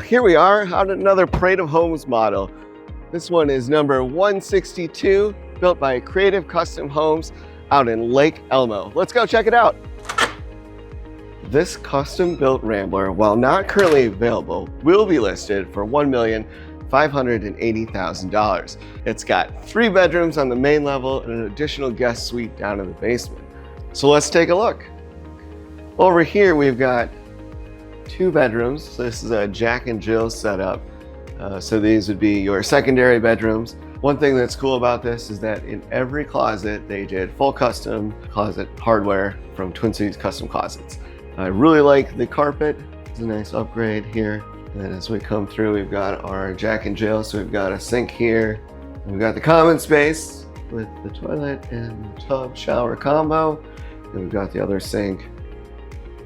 Here we are on another Parade of Homes model. This one is number 162, built by Creative Custom Homes out in Lake Elmo. Let's go check it out. This custom-built Rambler, while not currently available, will be listed for $1,580,000. It's got 3 bedrooms on the main level and an additional guest suite down in the basement. So let's take a look. Over here, we've got 2 bedrooms. So this is a Jack and Jill setup. So these would be your secondary bedrooms. One thing that's cool about this is that in every closet, they did full custom closet hardware from Twin Cities Custom Closets. I really like the carpet. It's a nice upgrade here. And then as we come through, we've got our Jack and Jill. So we've got a sink here. We've got the common space with the toilet and tub shower combo. And we've got the other sink.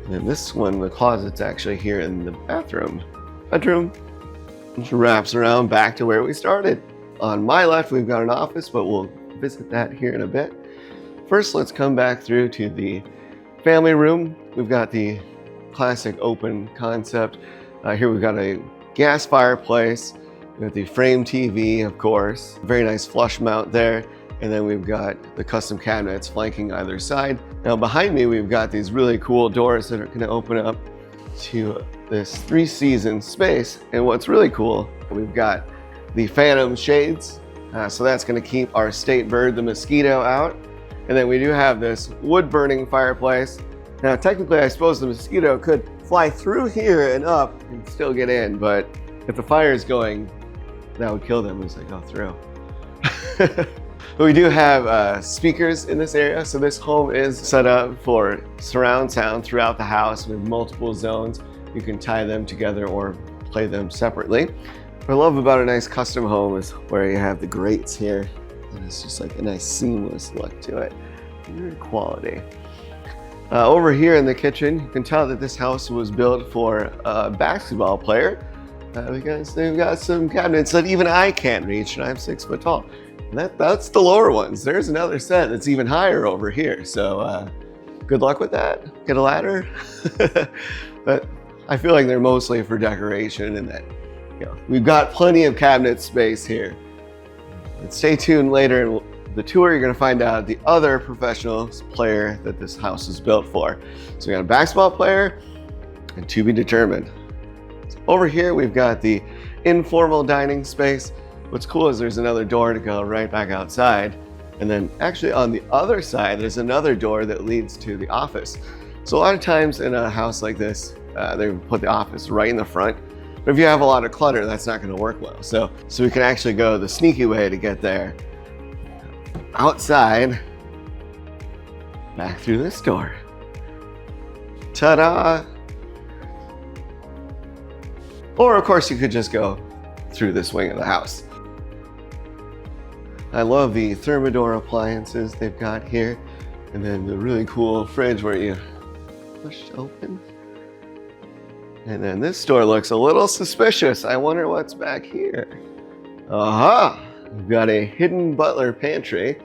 And then this one, the closet's actually here in the bedroom, which wraps around back to where we started. On my left, we've got an office, but we'll visit that here in a bit. First, let's come back through to the family room. We've got the classic open concept. Here we've got a gas fireplace. We've got the frame TV, of course. Very nice flush mount there. And then we've got the custom cabinets flanking either side. Now behind me, we've got these really cool doors that are gonna open up to this 3-season space. And what's really cool, we've got the phantom shades. So that's gonna keep our state bird, the mosquito, out. And then we do have this wood burning fireplace. Now technically, I suppose the mosquito could fly through here and up and still get in, but if the fire is going, that would kill them as they go through. But we do have speakers in this area. So this home is set up for surround sound throughout the house with multiple zones. You can tie them together or play them separately. What I love about a nice custom home is where you have the grates here. And it's just like a nice seamless look to it. Very quality. Over here in the kitchen, you can tell that this house was built for a basketball player because they've got some cabinets that even I can't reach, and I'm 6 foot tall. That's the lower ones. There's another set that's even higher over here. So good luck with that. Get a ladder. But I feel like they're mostly for decoration, and that, you know, we've got plenty of cabinet space here. And stay tuned later in the tour. You're going to find out the other professional player that this house is built for. So we got a basketball player and to be determined. So over here, we've got the informal dining space. What's cool is there's another door to go right back outside. And then actually on the other side, there's another door that leads to the office. So a lot of times in a house like this, they put the office right in the front. But if you have a lot of clutter, that's not going to work well. So we can actually go the sneaky way to get there. Outside, back through this door. Ta-da! Or of course you could just go through this wing of the house. I love the Thermador appliances they've got here. And then the really cool fridge where you push open. And then this door looks a little suspicious. I wonder what's back here. Aha! We've got a hidden butler pantry.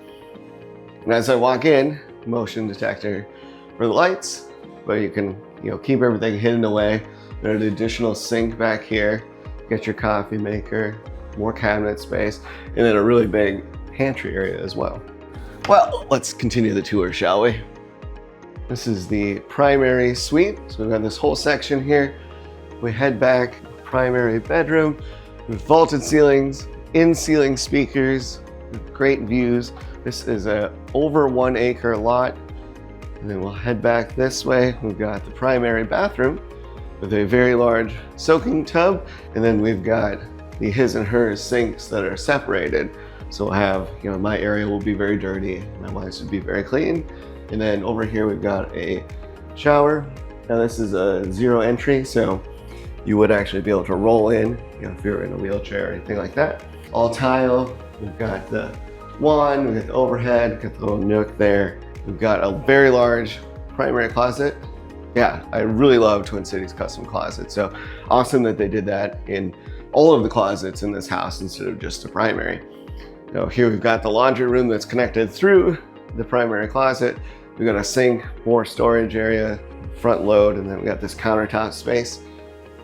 And as I walk in, motion detector for the lights, but you can, keep everything hidden away. There's an additional sink back here. Get your coffee maker, more cabinet space, and then a really big pantry area as well. Well, let's continue the tour, shall we? This is the primary suite. So we've got this whole section here. We head back, primary bedroom with vaulted ceilings, in-ceiling speakers, with great views. This is a over 1 acre lot. And then we'll head back this way. We've got the primary bathroom with a very large soaking tub. And then we've got the his and hers sinks that are separated. So we'll have, my area will be very dirty. My wife's would be very clean. And then over here, we've got a shower. Now this is a 0 entry, so you would actually be able to roll in, if you're in a wheelchair or anything like that. All tile. We've got the wand, we've got the overhead, we've got the little nook there. We've got a very large primary closet. Yeah, I really love Twin Cities Custom Closets. So awesome that they did that in all of the closets in this house instead of just the primary. Now here we've got the laundry room that's connected through the primary closet. We've got a sink, more storage area, front load, and then we got this countertop space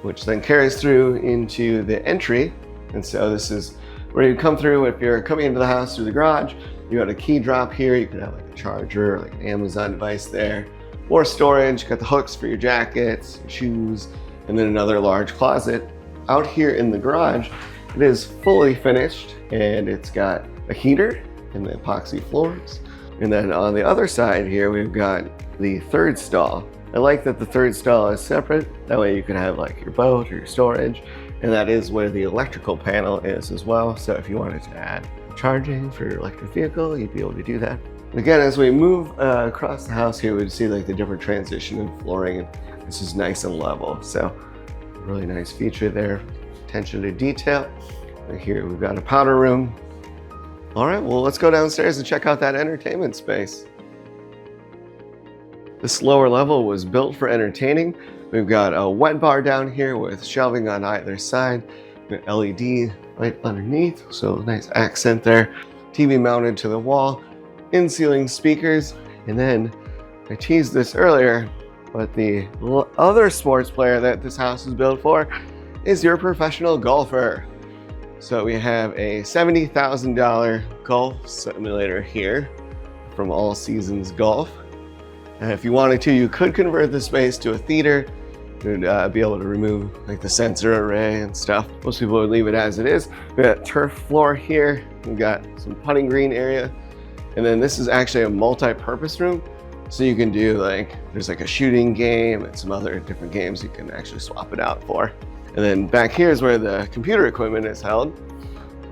which then carries through into the entry. And so this is where you come through. If you're coming into the house through the garage, you got a key drop here. You can have like a charger, like an Amazon device there. More storage, you got the hooks for your jackets, your shoes, and then another large closet. Out here in the garage, it is fully finished, and it's got a heater and the epoxy floors. And then on the other side here, we've got the third stall. I like that the third stall is separate. That way you can have like your boat or your storage. And that is where the electrical panel is as well. So if you wanted to add charging for your electric vehicle, you'd be able to do that. And again, as we move across the house here, we'd see like the different transition in flooring. And this is nice and level. So really nice feature there. Attention to detail. Right here, we've got a powder room. All right, well, let's go downstairs and check out that entertainment space. This lower level was built for entertaining. We've got a wet bar down here with shelving on either side, an LED light underneath, so nice accent there. TV mounted to the wall, in-ceiling speakers, and then I teased this earlier, but the other sports player that this house is built for is your professional golfer. So we have a $70,000 golf simulator here from All Seasons Golf. And if you wanted to, you could convert the space to a theater. You'd be able to remove like the sensor array and stuff. Most people would leave it as it is. We've got turf floor here. We've got some putting green area. And then this is actually a multi-purpose room. So you can do like, there's like a shooting game and some other different games you can actually swap it out for. And then back here is where the computer equipment is held.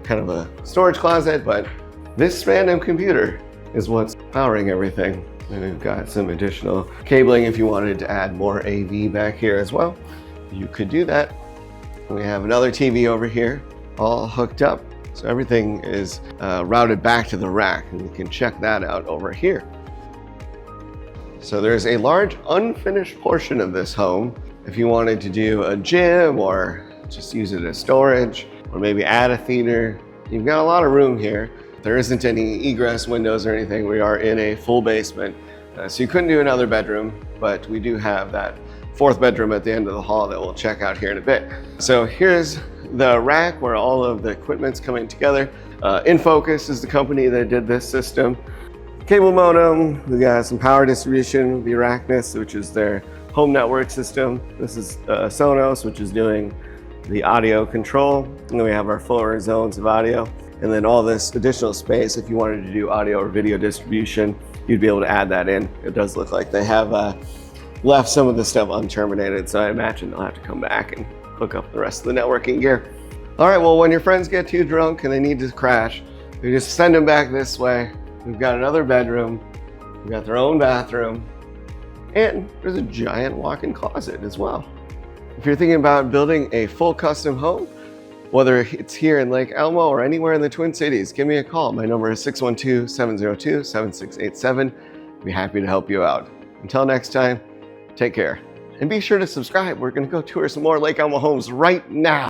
Kind of a storage closet, but this random computer is what's powering everything. And we've got some additional cabling if you wanted to add more AV back here as well. You could do that. We have another TV over here, all hooked up. So everything is routed back to the rack, and you can check that out over here. So there's a large unfinished portion of this home. If you wanted to do a gym or just use it as storage, or maybe add a theater, you've got a lot of room here. There isn't any egress windows or anything. We are in a full basement. So you couldn't do another bedroom, but we do have that fourth bedroom at the end of the hall that we'll check out here in a bit. So here's the rack where all of the equipment's coming together. InFocus is the company that did this system. Cable modem, we got some power distribution, the Arachnus, which is their home network system. This is Sonos, which is doing the audio control. And then we have our 4 zones of audio. And then all this additional space, if you wanted to do audio or video distribution, you'd be able to add that in. It does look like they have left some of the stuff unterminated, so I imagine they'll have to come back and hook up the rest of the networking gear. All right, well, when your friends get too drunk and they need to crash, you just send them back this way. We've got another bedroom, we've got their own bathroom, and there's a giant walk-in closet as well. If you're thinking about building a full custom home, whether it's here in Lake Elmo or anywhere in the Twin Cities, give me a call. My number is 612-702-7687. I'd be happy to help you out. Until next time, take care. And be sure to subscribe. We're gonna go tour some more Lake Elmo homes right now.